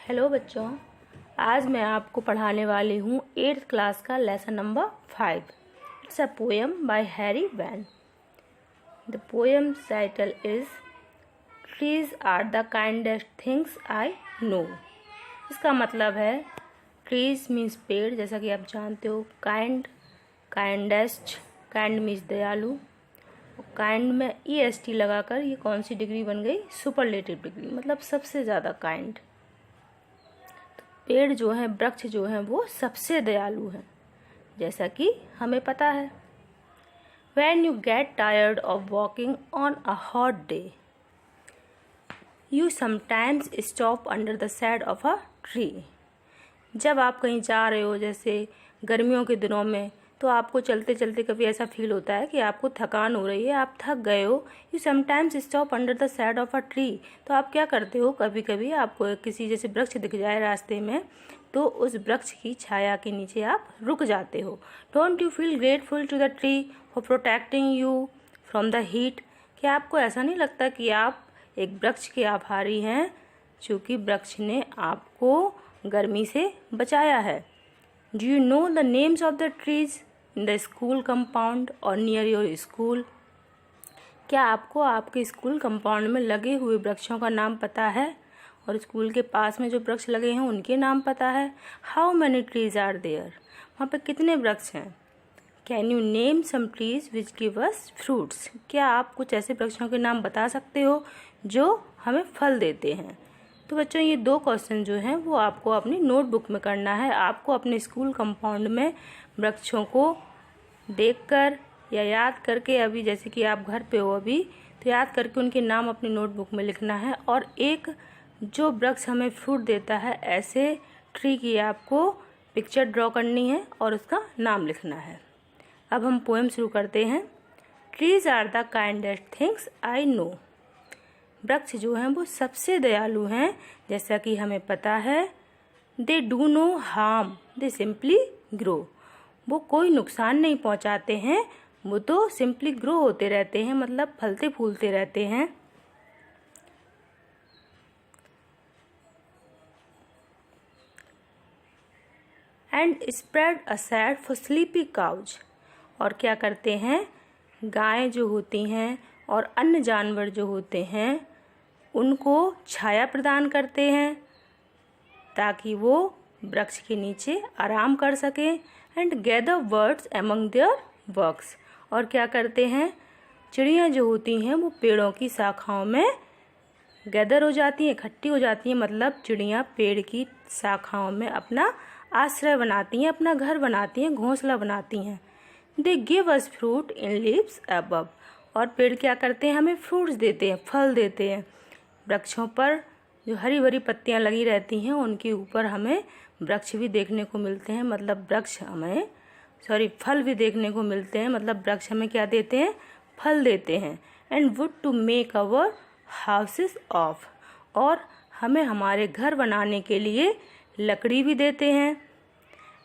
Hello बच्चों, आज मैं आपको पढ़ाने वाली हूँ 8th क्लास का lesson number 5। It's a poem by Harry Behn. The poem title is trees are the kindest things I know. इसका मतलब है ट्रीज मीन्स पेड़, जैसा कि आप जानते हो। काइंड, काइंडेस्ट, काइंड मीन्स दयालु। काइंड में EST लगाकर ये कौन सी डिग्री बन गई? सुपरलेटिव डिग्री, मतलब सबसे ज़्यादा काइंड। पेड़ जो हैं, वृक्ष जो हैं, वो सबसे दयालु हैं, जैसा कि हमें पता है। When you get tired of walking on a hot day, you sometimes stop under the shade of a tree. जब आप कहीं जा रहे हो, जैसे गर्मियों के दिनों में, तो आपको चलते चलते कभी ऐसा फील होता है कि आपको थकान हो रही है, आप थक गए हो। You sometimes stop under the shade of a tree. तो आप क्या करते हो, कभी कभी आपको किसी जैसे वृक्ष दिख जाए रास्ते में, तो उस वृक्ष की छाया के नीचे आप रुक जाते हो। Don't you feel grateful to the tree for protecting you from the heat? क्या आपको ऐसा नहीं लगता कि आप एक वृक्ष के आभारी हैं, क्योंकि वृक्ष ने आपको गर्मी से बचाया है? Do you know the names of the trees in the school compound और नियर योर स्कूल? क्या आपको आपके स्कूल कंपाउंड में लगे हुए वृक्षों का नाम पता है, और स्कूल के पास में जो वृक्ष लगे हैं उनके नाम पता है? How many trees are there? वहाँ पे कितने वृक्ष हैं? Can you name some trees which give us fruits? क्या आप कुछ ऐसे वृक्षों के नाम बता सकते हो जो हमें फल देते हैं? तो बच्चों, ये 2 क्वेश्चन जो हैं वो आपको अपनी नोटबुक में करना है। आपको अपने स्कूल कंपाउंड में वृक्षों को देखकर या याद करके, अभी जैसे कि आप घर पे हो अभी, तो याद करके उनके नाम अपनी नोटबुक में लिखना है। और एक जो वृक्ष हमें फ्रूट देता है, ऐसे ट्री की आपको पिक्चर ड्रॉ करनी है और उसका नाम लिखना है। अब हम पोएम शुरू करते हैं। Trees are the kindest things I know. वृक्ष जो हैं वो सबसे दयालु हैं, जैसा कि हमें पता है। They do no harm, they simply grow. वो कोई नुकसान नहीं पहुंचाते हैं, वो तो सिंपली ग्रो होते रहते हैं, मतलब फलते फूलते रहते हैं। And spread a shade for sleepy cows. और क्या करते हैं, गायें जो होती हैं और अन्य जानवर जो होते हैं उनको छाया प्रदान करते हैं, ताकि वो वृक्ष के नीचे आराम कर सकें। And gather words among there works. और क्या करते हैं, चिड़ियाँ जो होती हैं वो पेड़ों की शाखाओं में गैदर हो जाती हैं, इकट्ठी हो जाती हैं, मतलब चिड़ियाँ पेड़ की शाखाओं में अपना आश्रय बनाती हैं, अपना घर बनाती हैं, घोंसला बनाती हैं। They give us fruit in leaves above. और पेड़ क्या करते हैं, हमें फ्रूट्स देते हैं, फल देते हैं। वृक्षों पर जो हरी भरी पत्तियां लगी रहती हैं उनके ऊपर हमें वृक्ष भी देखने को मिलते हैं, मतलब वृक्ष हमें फल भी देखने को मिलते हैं, मतलब वृक्ष हमें क्या देते हैं, फल देते हैं। And wood to make our houses of. और हमें हमारे घर बनाने के लिए लकड़ी भी देते हैं।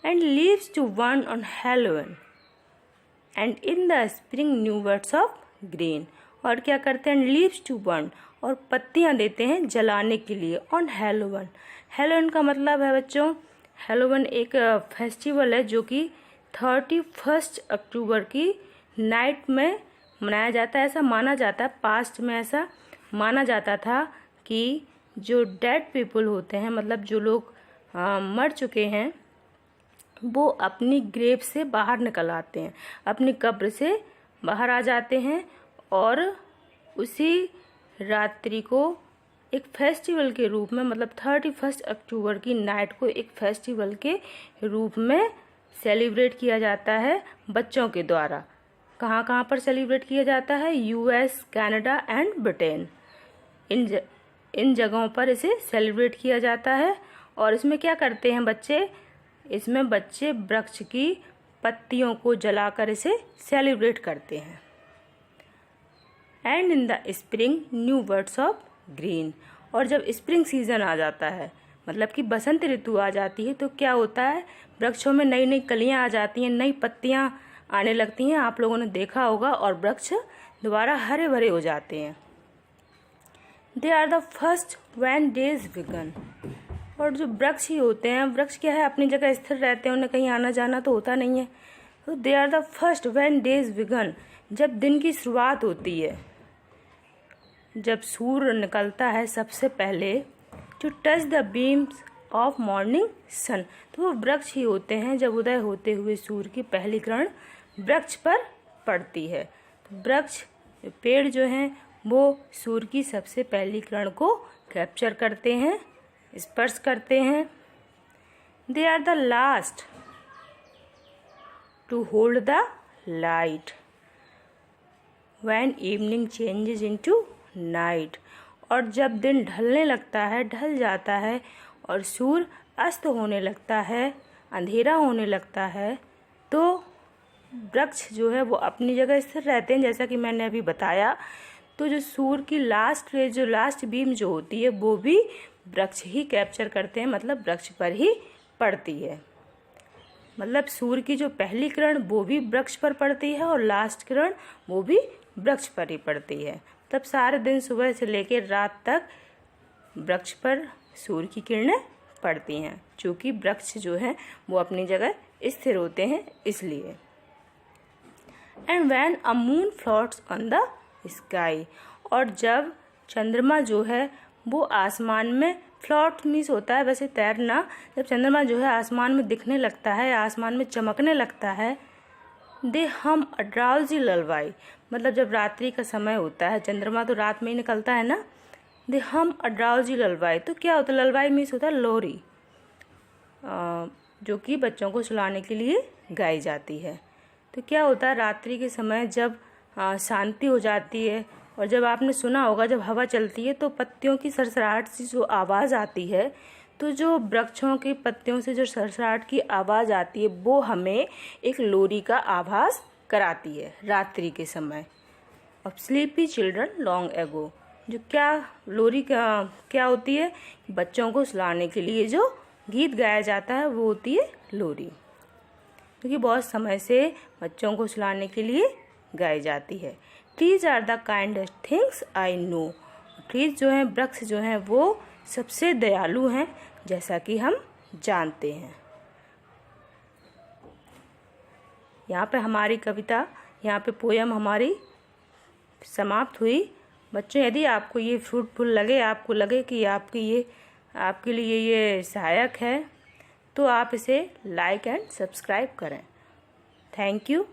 And leaves to burn on Halloween and in the spring new birds of green. और क्या करते हैं, लीव्स टू बर्न, और पत्तियां देते हैं जलाने के लिए, ऑन हैलोवीन। हैलोवीन का मतलब है बच्चों, हैलोवीन एक फेस्टिवल है जो कि 31 अक्टूबर की नाइट में मनाया जाता है। ऐसा माना जाता है, पास्ट में ऐसा माना जाता था कि जो डेड पीपल होते हैं, मतलब जो लोग मर चुके हैं, वो अपनी ग्रेव से बाहर निकल आते हैं, अपनी कब्र से बाहर आ जाते हैं, और उसी रात्रि को एक फेस्टिवल के रूप में, मतलब 31 अक्टूबर की नाइट को एक फेस्टिवल के रूप में सेलिब्रेट किया जाता है बच्चों के द्वारा। कहाँ कहाँ पर सेलिब्रेट किया जाता है? US, कनाडा एंड ब्रिटेन, इन जगहों पर इसे सेलिब्रेट किया जाता है। और इसमें क्या करते हैं बच्चे, इसमें बच्चे वृक्ष की पत्तियों को जलाकर इसे सेलिब्रेट करते हैं। And in the spring new birds of green. और जब स्प्रिंग सीजन आ जाता है, मतलब कि बसंत ऋतु आ जाती है, तो क्या होता है, वृक्षों में नई नई कलियां आ जाती हैं, नई पत्तियां आने लगती हैं, आप लोगों ने देखा होगा, और वृक्ष दोबारा हरे भरे हो जाते हैं। They are the first when days begin. और जो वृक्ष ही होते हैं, वृक्ष क्या है, अपनी जगह स्थिर रहते हैं, उन्हें कहीं आना जाना तो होता नहीं है। तो they are the first when days begin, जब दिन की शुरुआत होती है, जब सूर्य निकलता है सबसे पहले, to touch the beams of morning sun, तो वो वृक्ष ही होते हैं जब उदय होते हुए सूर्य की पहली किरण वृक्ष पर पड़ती है। तो वृक्ष, पेड़ जो हैं वो सूर्य की सबसे पहली किरण को कैप्चर करते हैं, स्पर्श करते हैं। They are the last to hold the light when evening changes into night, और जब दिन ढलने लगता है, ढल जाता है और सूर्य अस्त होने लगता है, अंधेरा होने लगता है, तो वृक्ष जो है वो अपनी जगह स्थिर रहते हैं, जैसा कि मैंने अभी बताया। तो जो सूर्य की लास्ट रे, जो लास्ट बीम जो होती है, वो भी वृक्ष ही कैप्चर करते हैं, मतलब वृक्ष पर ही पड़ती है। मतलब सूर्य की जो पहली किरण वो भी वृक्ष पर पड़ती है और लास्ट किरण वो भी वृक्ष पर ही पड़ती है। तब सारे दिन सुबह से लेकर रात तक वृक्ष पर सूर्य की किरणें पड़ती हैं, क्योंकि वृक्ष जो है वो अपनी जगह स्थिर होते हैं इसलिए। And when a moon floats on the sky, और जब चंद्रमा जो है वो आसमान में, फ्लोट मीन्स होता है वैसे तैरना, जब चंद्रमा जो है आसमान में दिखने लगता है, आसमान में चमकने लगता है, दे हम अ ड्राउजी ललवाई, मतलब जब रात्रि का समय होता है, चंद्रमा तो रात में ही निकलता है ना, दे हम अ ड्राउजी ललवाई, तो क्या होता है, ललवाई मीन्स होता है लोरी, जो कि बच्चों को सुलाने के लिए गाई जाती है। तो क्या होता है, रात्रि के समय जब शांति हो जाती है, और जब आपने सुना होगा जब हवा चलती है तो पत्तियों की सरसराहट से जो आवाज़ आती है, तो जो वृक्षों के पत्तियों से जो सरसराहट की आवाज़ आती है वो हमें एक लोरी का आभास कराती है रात्रि के समय। अब स्लीपी चिल्ड्रन लॉन्ग एगो, जो क्या लोरी का क्या होती है, बच्चों को सुलाने के लिए जो गीत गाया जाता है वो होती है लोरी, क्योंकि बहुत समय से बच्चों को सुलाने के लिए गाई जाती है। Trees are the kindest things I know, trees जो हैं, वृक्ष जो हैं वो सबसे दयालु हैं, जैसा कि हम जानते हैं। यहाँ पे हमारी कविता, यहाँ पे पोयम हमारी समाप्त हुई। बच्चों, यदि आपको ये फ्रूटफुल लगे, आपको लगे कि आपके लिए ये सहायक है, तो आप इसे लाइक एंड सब्सक्राइब करें। Thank you.